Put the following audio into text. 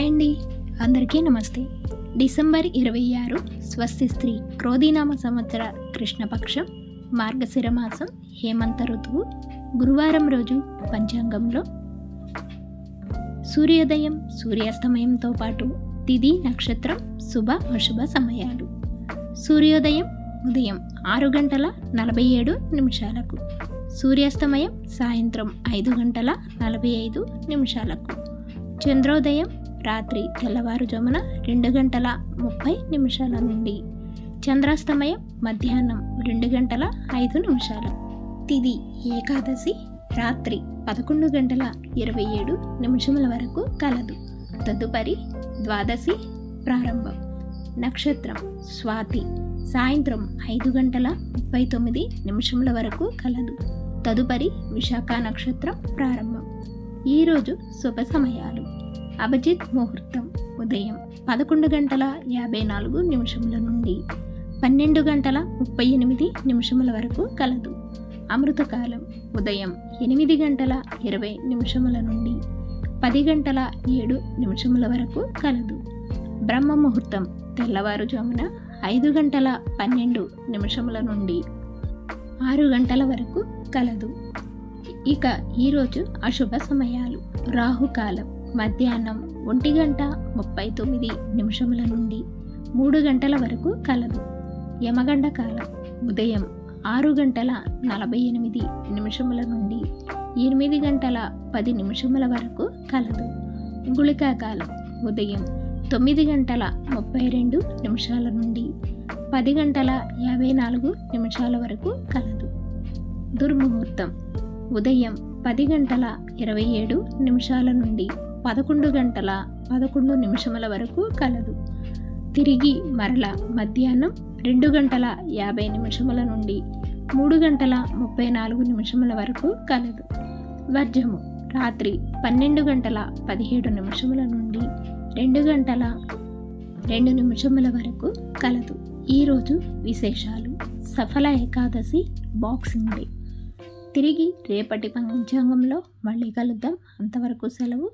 Hi అండి, అందరికీ నమస్తే. డిసెంబర్ 26 స్వస్తి స్త్రీ క్రోధీనామ సంవత్సర కృష్ణపక్షం మార్గశిర మాసం హేమంత ఋతువు గురువారం రోజు పంచాంగంలో సూర్యోదయం సూర్యాస్తమయంతో పాటు తిథి నక్షత్రం శుభ అశుభ సమయాలు. సూర్యోదయం ఉదయం 6:47 సూర్యాస్తమయం సాయంత్రం 5:45. చంద్రోదయం రాత్రి తెల్లవారుజామున 2:30 నుండి, చంద్రాస్తమయం మధ్యాహ్నం 2:05. తిథి ఏకాదశి రాత్రి 11:27 వరకు కలదు. తదుపరి ద్వాదశి ప్రారంభం. నక్షత్రం స్వాతి సాయంత్రం 5:39 వరకు కలదు. తదుపరి విశాఖ నక్షత్రం ప్రారంభం. ఈరోజు శుభ సమయాలు. అభిజిత్ ముహూర్తం ఉదయం 11:54 నుండి 12:38 వరకు కలదు. అమృతకాలం ఉదయం 8:20 నుండి 10:07 వరకు కలదు. బ్రహ్మ ముహూర్తం తెల్లవారుజామున 5:12 నుండి 6 గంటల వరకు కలదు. ఇక ఈరోజు అశుభ సమయాలు. రాహుకాలం మధ్యాహ్నం 1:39 నుండి 3 గంటల వరకు కలదు. యమగండ కాలం ఉదయం 6:48 నుండి 8:10 వరకు కలదు. గుళికా కాలం ఉదయం 9:32 నుండి 10:54 వరకు కలదు. దుర్ముహూర్తం ఉదయం 10:27 నుండి 11:11 వరకు కలదు. తిరిగి మరల మధ్యాహ్నం 2:50 నుండి 3:34 వరకు కలదు. వర్జము రాత్రి 12:17 నుండి 2:02 వరకు కలదు. ఈరోజు విశేషాలు. సఫల ఏకాదశి, బాక్సింగ్ డే. తిరిగి రేపటి పంచాంగంలో మళ్ళీ కలుద్దాం. అంతవరకు సెలవు.